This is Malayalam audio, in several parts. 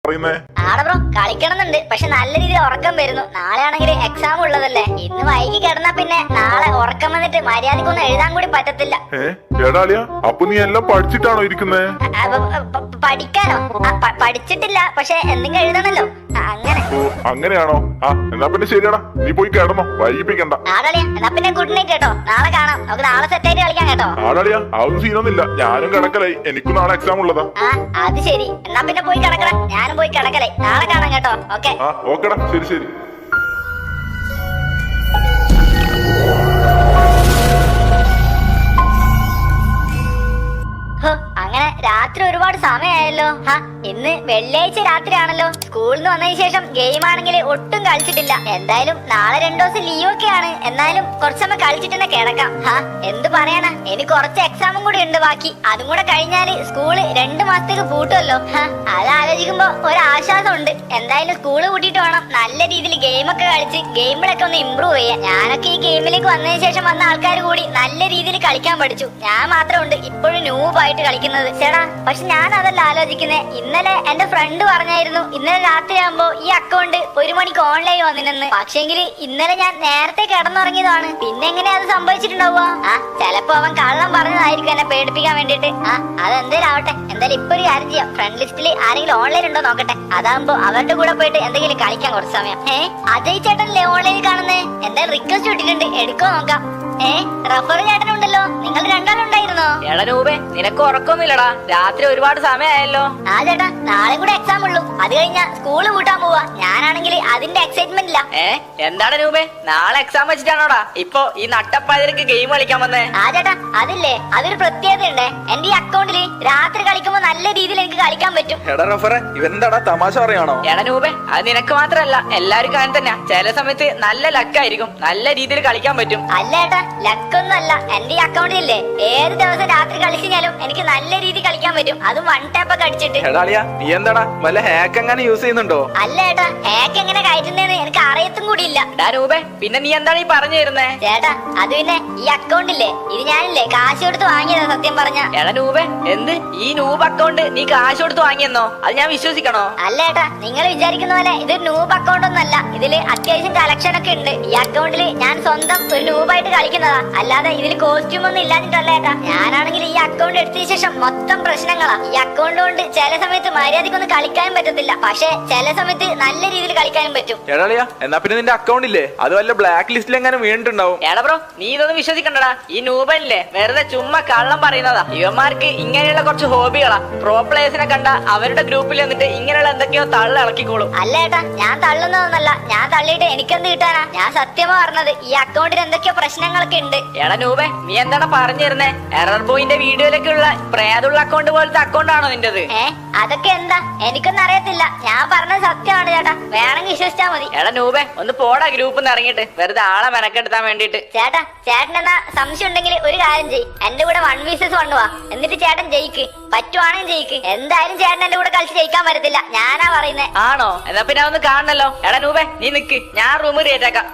ആടെ ബ്രോ കളിക്കണമെന്നുണ്ട്, പക്ഷെ നല്ല രീതിയിൽ ഉറക്കം വരുന്നു. നാളെ ആണെങ്കിൽ എക്സാം ഉള്ളതല്ലേ. ഇന്ന് വൈകി കിടന്നാ പിന്നെ നാളെ ഉറക്കം വന്നിട്ട് മര്യാദക്കൊന്നും എഴുതാൻ കൂടി പറ്റത്തില്ല. അപ്പൊ നീ എല്ലാം പഠിച്ചിട്ടാണോ ഇരിക്കുന്നേ? പഠിക്കാനോ? പഠിച്ചിട്ടില്ല, പക്ഷെ എന്തെങ്കിലും എഴുതണല്ലോ. അങ്ങനെ. അങ്ങനെയാണോ? എന്നാ പിന്നെ ശരിയാടാ, നീ പോയി കിടന്നോ, വൈകിപ്പിക്കണ്ട. ആടാളിയാ, എന്നാ പിന്നെ ഗുഡ് നൈറ്റ് കേട്ടോ. നാളെ കാണാം, നമുക്ക് നാളെ സെറ്റ് ആയിട്ട് കളിക്കാം കേട്ടോ. ആടാളിയാ, അതൊന്നും സീനൊന്നുമില്ല, ഞാനും കിടക്കലായി, എനിക്കും നാളെ എക്സാം ഉള്ളതാ. അത് ശരി, എന്നാ പിന്നെ പോയി കിടക്കണം. ഞാനും പോയി കിടക്കലായി, നാളെ കാണാം കേട്ടോ. ഓക്കെ ഓക്കെടാ, ശരി ശരി. അങ്ങനെ രാത്രി ഒരുപാട് സമയമായല്ലോ. ഇന്ന് വെള്ളിയാഴ്ച രാത്രിയാണല്ലോ. സ്കൂളിൽ നിന്ന് വന്നതിന് ശേഷം ഗെയിം ആണെങ്കിൽ ഒട്ടും കളിച്ചിട്ടില്ല. എന്തായാലും നാളെ 2 ദിവസം ലീവ് ഒക്കെയാണ്. എന്നാലും കുറച്ചമ്മ കളിച്ചിട്ട് തന്നെ കിടക്കാം. എന്ത് പറയാനാ, എനിക്ക് കുറച്ച് എക്സാമും കൂടി ഉണ്ട് ബാക്കി. അതും കൂടെ കഴിഞ്ഞാല് സ്കൂള് 2 മാസത്തേക്ക് പൂട്ടുമല്ലോ. അത് ആലോചിക്കുമ്പോ ഒരു ആശ്വാസം ഉണ്ട്. എന്തായാലും സ്കൂള് കൂട്ടിയിട്ട് വേണം നല്ല രീതിയിൽ ഗെയിമൊക്കെ കളിച്ച് ഗെയിമിലൊക്കെ ഒന്ന് ഇമ്പ്രൂവ് ചെയ്യാൻ. ഞാനൊക്കെ ഈ ഗെയിമിലേക്ക് വന്നതിന് ശേഷം വന്ന ആൾക്കാർ കൂടി നല്ല രീതിയിൽ കളിക്കാൻ പഠിച്ചു. ഞാൻ മാത്രമുണ്ട് ഇപ്പോഴും ന്യൂബായിട്ട് കളിക്കുന്നത്. ചേട്ടാ, പക്ഷെ ഞാൻ അതല്ല ആലോചിക്കുന്നേ. ഇന്നലെ എന്റെ ഫ്രണ്ട് പറഞ്ഞായിരുന്നു ഇന്നലെ രാത്രിയാകുമ്പോ ഈ അക്കൗണ്ട് 1 മണിക്ക് ഓൺലൈൻ വന്നിനെന്ന്. പക്ഷെങ്കിൽ ഇന്നലെ ഞാൻ നേരത്തെ കിടന്നുറങ്ങിയതാണ്. പിന്നെ എങ്ങനെയാ അത് സംഭവിച്ചിട്ടുണ്ടാവുക? ചിലപ്പോ അവൻ കള്ളം പറഞ്ഞതായിരിക്കും എന്നെ പേടിപ്പിക്കാൻ വേണ്ടിട്ട്. അതെന്തേലും ആവട്ടെ. എന്തായാലും ഇപ്പൊ ഒരു കാര്യം ചെയ്യാം, ഫ്രണ്ട് ലിസ്റ്റിൽ ആരെങ്കിലും ഓൺലൈൻ ഉണ്ടോ നോക്കട്ടെ. അതാകുമ്പോ അവരുടെ കൂടെ പോയിട്ട് എന്തെങ്കിലും കളിക്കാൻ കുറച്ച് സമയം. അജയ് ചേട്ടനല്ലേ ഓൺലൈനിൽ കാണുന്നേ? എന്തായാലും റിക്വസ്റ്റ് ഇട്ടിട്ടുണ്ട്, എടുക്കോ നോക്കാം. റഫർ ചേട്ടനുണ്ടല്ലോ, നിങ്ങൾ രണ്ടാളുണ്ടായിരുന്നോ? എടാ രൂപേ, നിനക്ക് ഉറക്കൊന്നുമില്ലടാ, രാത്രി ഒരുപാട് സമയമായല്ലോ. ചേട്ടാ, നാളെ കൂടെ എക്സാം ഉള്ളൂ, അത് കഴിഞ്ഞാ സ്കൂള് കൂട്ടാൻ പോവാ. ഞാനാണെങ്കിൽ അതിന്റെ എക്സൈറ്റ്മെന്റ് ഇല്ല. എന്താണ് രൂപേ, നാളെ എക്സാം വെച്ചിട്ടാണോടാ ഇപ്പൊ ഈ നട്ടപ്പാതിരക്ക് ഗെയിം കളിക്കാൻ വന്നേ? ചേട്ടാ, അതില്ലേ, അതൊരു പ്രത്യേകത ഉണ്ട്. എന്റെ ഈ അക്കൗണ്ടില് രാത്രി കളിക്കുമ്പോ നല്ല രീതിയിൽ എനിക്ക് കളിക്കാൻ പറ്റും. ഇവന്താടാ തമാശ പറയാണോ? എടാ രൂപേ, അത് നിനക്ക് മാത്രല്ല എല്ലാവർക്കും അങ്ങനെ തന്നെയാ. ചില സമയത്ത് നല്ല ലക്കായിരിക്കും, നല്ല രീതിയിൽ കളിക്കാൻ പറ്റും. അല്ല ഏട്ടാ, ലക്കൊന്നും അല്ല. എന്റെ ഈ അക്കൗണ്ടിലില്ലേ ഏത് ദിവസം രാത്രി കളിച്ചാലും എനിക്ക് നല്ല രീതിയിൽ കളിക്കാൻ പറ്റും, അതും 1 ടാപ്പ് ഒക്കെ അടിച്ചിട്ട്. നീ എന്താടാ വല്ല ഹാക്ക് എങ്ങനെ യൂസ് ചെയ്യുന്നുണ്ടോ? അല്ല ഏട്ടാ, ഹാക്ക് എങ്ങനെ കയറ്റുന്നതെന്ന് എനിക്ക് അറിയത്തും കൂടിയില്ല. രൂപേ, പിന്നെ നീ എന്താണ് ഈ പറഞ്ഞു തരുന്നേ? ചേട്ടാ, അത് പിന്നെ ഈ അക്കൗണ്ടില്ലേ, ഇത് ഞാനില്ലേ കാശ് കൊടുത്ത് വാങ്ങിയതാ സത്യം പറഞ്ഞ. എടാ രൂപേ, എന്ത് ഈ നൂബ് അക്കൗണ്ട് നീ കാശ് കൊടുത്ത് വാങ്ങിയെന്നോ? അത് ഞാൻ വിശ്വസിക്കണോ? അല്ല ഏട്ടാ, നിങ്ങൾ വിചാരിക്കുന്ന പോലെ ഇത് നൂബ് അക്കൗണ്ട് ഒന്നല്ല. ഇതില് അത്യാവശ്യം കളക്ഷൻ ഒക്കെ ഉണ്ട്. ഈ അക്കൗണ്ടിൽ ഞാൻ സ്വന്തം ഒരു നൂബായിട്ട് കളിക്കുന്നതാ, അല്ലാതെ ഇതിൽ കോസ്റ്റ്യൂം ഒന്നും ഇല്ലാഞ്ഞിട്ടല്ല ഏട്ടാ. ഞാനാണെങ്കിൽ ഈ അക്കൗണ്ട് എടുത്തതിന് ശേഷം മൊത്തം പ്രശ്നങ്ങളാ. ഈ അക്കൗണ്ട് കൊണ്ട് ചില സമയത്ത് മര്യാദക്കൊന്നും കളിക്കാനും പറ്റത്തില്ല, പക്ഷെ ചില സമയത്ത് നല്ല രീതിയിൽ കളിക്കാനും പറ്റും. എന്നാ പിന്നെ നിന്റെ അക്കൗണ്ട് ഇല്ലേ, അത് വല്ല ബ്ലാക്ക് ലിസ്റ്റിൽ എങ്ങനെ വീണിട്ടുണ്ടാവും. എടാ ബ്രോ, നീ ഇതൊന്നും വിശ്വസിക്കണ്ടടാ. ഈ നൂബനില്ലേ വെറുതെ ചുമ്മാ കള്ളം പറയുന്നതാ. ഇവന്മാർക്ക് ഇങ്ങനെയുള്ള കുറച്ച് ഹോബികളാ. പ്രോ പ്ലേയേഴ്സിനെ കണ്ട അവരുടെ ഗ്രൂപ്പിൽ വന്നിട്ട് ഇങ്ങനെയുള്ള എന്തൊക്കെയോ തള്ളു ഇളക്കിക്കോളും. അല്ല ഏട്ടാ, ഞാൻ തള്ളുന്നതൊന്നല്ല. ഞാൻ തള്ളിയിട്ട് എനിക്കെന്ത് കിട്ടാനാ? ഞാൻ സത്യമാ പറഞ്ഞത്, ഈ അക്കൗണ്ടിൽ എന്തൊക്കെയോ പ്രശ്നങ്ങളൊക്കെ ഉണ്ട്. എടാ നൂബേ, നീ എന്താണ് പറഞ്ഞു തരുന്നേ? എറർ ബോയിന്റെ വീഡിയോയിലേക്കുള്ള പ്രേതുള്ള അക്കൗണ്ട് പോലത്തെ അക്കൗണ്ട് ആണോ നിന്റേത്? അതൊക്കെ എന്താ, എനിക്കൊന്നും അറിയത്തില്ല. ഞാൻ പറഞ്ഞത് സത്യമാണ് ചേട്ടാ, വേണമെങ്കിൽ വിശ്വസിച്ചാ മതി. എടാ നൂബേ, ഒന്ന് പോടാ ഗ്രൂപ്പിൽ നിന്ന് ഇറങ്ങിയിട്ട്, വെറുതെ ആളെ മെനക്കെടുത്താൻ വേണ്ടിട്ട്. ചേട്ടാ, ചേട്ടൻ എന്നാ സംശയം ഉണ്ടെങ്കിൽ ഒരു കാര്യം ചെയ്യ്, എന്റെ കൂടെ 1 vs 1 വാ. എന്നിട്ട് ചേട്ടൻ ജയിക്ക്, പറ്റുവാണെങ്കിൽ ജയിക്ക്. എന്തായാലും ചേട്ടൻ എന്റെ കൂടെ കളിച്ച് ജയിക്കാൻ പറ്റത്തില്ല, ഞാനാ പറയുന്നേ. ആണോ? എന്നാ പിന്നെ ഒന്ന് കാണണല്ലോ. എടാ നൂബേ, നീ നിക്ക്, ഞാൻ റൂമിൽ കയറ്റേക്കാം.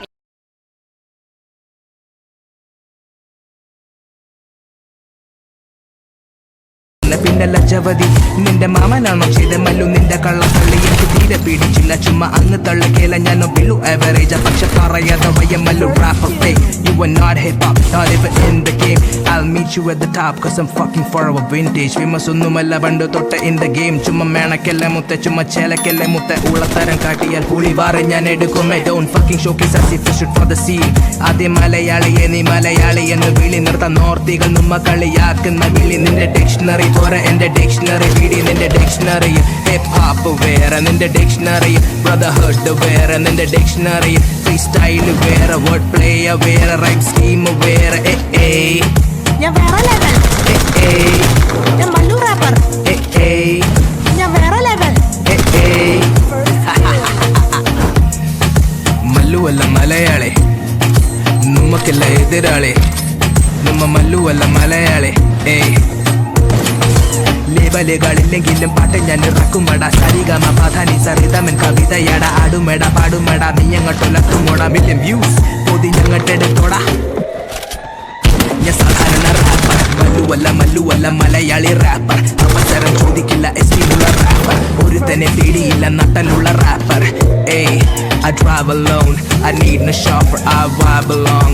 പിന്നെ ലജ്ജവതി നിന്റെ മാമനാണോ ചെയ്തമല്ലു നിന്റെ കള്ളത്തള്ളി എനിക്ക് തീരെ പിടിച്ചില്ല ചുമ്മാ അങ്ങ് തള്ളിക്കേല ഞാനോ ബിലു ആവറേജ് പക്ഷെ പറയാതെ വയ്യമല്ലു wrapper fake you are not hip hop not even in the game I'll meet you at the top cause I'm fucking for our vintage famous ഒന്നുമല്ല പണ്ട് തൊട്ട in the game ചുമ്മാ മേണക്കല്ലേ മുത്ത ചുമ്മാ ചേലക്കല്ലേ മുത്ത ഉളത്തരം കാട്ടിയാൽ പുളിവാറ് ഞാൻ എടുക്കുമേ don't fucking showcase as if you should for the scene ആദ്യം മലയാളിയെ നീ മലയാളി എന്ന് വിളി നിർത്താൻ നോർത്തികൾ നമ്മ കളിയാക്കുന്ന വിളി നിന്റെ ഡിക്ഷണറി എന്റെ ഡിക്ഷണറി പിടി നിന്റെ ഡിക്ഷണറിയിൽ ഹിപ് ഹോപ്പ് വേറെ നിന്റെ ഡിക്ഷണറിയിൽ ബ്രദർഹുഡ് വേറെ നിന്റെ ഡിക്ഷണറിയിൽ ഫ്രീ സ്റ്റൈൽ വേറെ വേർഡ് പ്ലേ വേറെ റൈം സ്കീം വേറെ ഞാൻ വേറെ ലെവൽ ഞാൻ മല്ലു റാപ്പർ ഞാൻ വേറെ ലെവൽ മല്ലു അല്ല മലയാളി നമ്മക്കല്ല എതിരാളി നമ്മ മല്ലു അല്ല മലയാളി ലേബലുകളില്ലെങ്കിലും പാട്ട് ഞാൻ ഇറക്കുമട സരിഗമ പധാനി സറിതമൻ കവിതയട ആടുമേട പാടുമേട നീ അങ്ങോട്ടുള്ളക്കുമോട മില്യൻ വ്യൂസ് പൊതി ഞങ്ങട്ടെടുത്തോടാ ഞാൻ സാധാരണ റാപ്പർ മല്ലുവല്ല മലയാളി റാപ്പർ അവസരം ചോദിക്കില്ല എസ്റ്റിമുള്ള റാപ്പർ ഒരു തന്നെ പേടിയില്ല നട്ടലുള്ള റാപ്പർ ഏയ് I drive alone, I need no shopper, I vibe along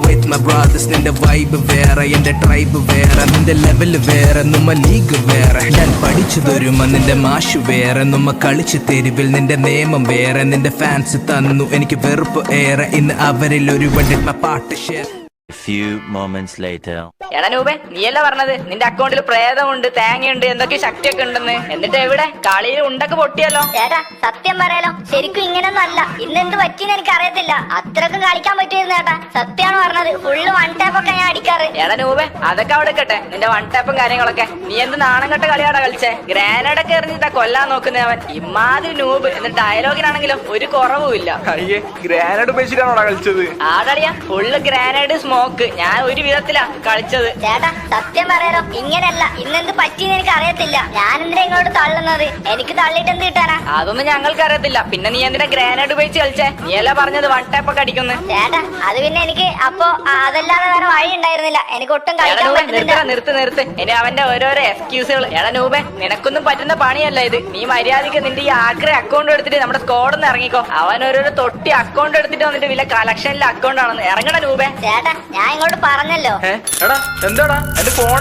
with my brothers. നിന്റെ വൈബ് വേറെ, എന്റെ ട്രൈബ് വേറെ, നിന്റെ ലെവൽ വേറെ, നമ്മ ലീഗ് വേറെ. ഞാൻ പഠിച്ചതൊരുമ നിന്റെ മാഷ് വേറെ, നമ്മ കളിച്ച് തെരുവിൽ നിന്റെ നിയമം വേറെ. നിന്റെ ഫാൻസ് തന്നു എനിക്ക് വെറുപ്പ് ഏറെ, ഇന്ന് അവരിൽ ഒരു വണ്ടിട്ട് പാട്ട് share. A few moments later. എടാ നൂബെ നീയല്ല പറഞ്ഞത് നിന്റെ അക്കൗണ്ടിൽ പ്രേതമുണ്ട് തേങ്ങയുണ്ട് എന്തൊക്കെ ശക്തിയൊക്കെ ഉണ്ടെന്ന്. എന്നിട്ട് എവിടെ കളിയിൽ ഉണ്ടൊക്കെ പൊട്ടിയല്ലോ. ചേട്ടാ സത്യം പറയാലോ, ശരിക്കും ഇങ്ങനൊന്നും അല്ല. ഇന്ന് എന്ത് പറ്റിയെന്ന് എനിക്ക് അറിയത്തില്ല. അത്രക്കും കളിക്കാൻ പറ്റുമായിരുന്നു ചേട്ടാ. സത്യമാണ് പറഞ്ഞത്. ഫുള്ള് വൺ ടാപ്പ് ഒക്കെ ഞാൻ അടിക്കാറ്. എടാ നൂബെ അതൊക്കെ അവിടെ കേട്ടെ, നിന്റെ വൺ ടാപ്പും കാര്യങ്ങളൊക്കെ. നീ എന്ത് നാണം കെട്ട കളിയാടാ കളിച്ചേ. ഗ്രാനേഡ് ഒക്കെ എറിഞ്ഞിട്ടാ കൊല്ലാൻ നോക്കുന്നേ അവൻ. ഇമാതിരി നൂബ്. എന്നിട്ട് ഡയലോഗിനാണെങ്കിലും ഒരു കുറവുമില്ല. അയ്യേ ഗ്രാനേഡ് ഉപയോഗിച്ചിട്ടാണോടാ കളിച്ചത്? ആടളിയാ ഫുള്ള് ഗ്രാനേഡ് സ്മോക്ക്. ഞാൻ ഒരു വിധത്തിലാ കളിച്ചത്. ചേട്ടാ സത്യം പറയാലോ, ഇങ്ങനെയല്ല. ഇന്നെന്ത് പറ്റിയെന്ന് എനിക്ക് അറിയത്തില്ല. ഞാൻ എന്തിനാ ഇങ്ങോട്ട് തള്ളുന്നത്? എനിക്ക് തള്ളിയിട്ട് എന്ത് കിട്ടാനാ? അതൊന്നും ഞങ്ങൾക്ക് അറിയത്തില്ല. പിന്നെ നീ എന്തിനാ ഗ്രാനേഡ് ഉപയോഗിച്ച് കളിച്ചേ? നീ അല്ല പറഞ്ഞത് വൺ ടാപ്പ് ഒക്കെ അടിക്കുന്നു. ചേട്ടാ അത് പിന്നെ എനിക്ക് അപ്പോ അതല്ലാതെ വേറെ വഴി ഉണ്ടായിരുന്നില്ല. എനിക്ക് ഒട്ടും കളിക്കാൻ പറ്റുന്നില്ല. നിർത്ത് ഇനി അവന്റെ ഓരോരോ എക്സ്ക്യൂസുകൾ. എടാ നൂബെ നിനക്കൊന്നും പറ്റുന്ന പണിയല്ല ഇത്. നീ മര്യാദക്ക് നിന്റെ ഈ ആഗ്ര അക്കൗണ്ട് എടുത്തിട്ട് നമ്മുടെ സ്കോഡിൽ നിന്ന് ഇറങ്ങിക്കോ. അവൻ ഓരോരോ തൊട്ടി അക്കൗണ്ട് എടുത്തിട്ട് വന്നിട്ട് വില കളക്ഷനിലെ അക്കൗണ്ട് ആണെന്ന്. ഇറങ്ങണ നൂബെ. ചേട്ടാ ഞാൻ ഇങ്ങോട്ട് പറഞ്ഞല്ലോ. എടാ എന്താടാ എന്റെ ഫോൺ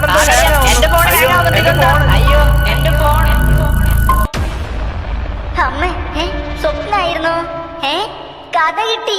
എന്റെ ഫോൺ അയ്യോ എന്റെ ഫോൺ. അമ്മേ സ്വപ്നായിരുന്നു. കഥ കിട്ടി.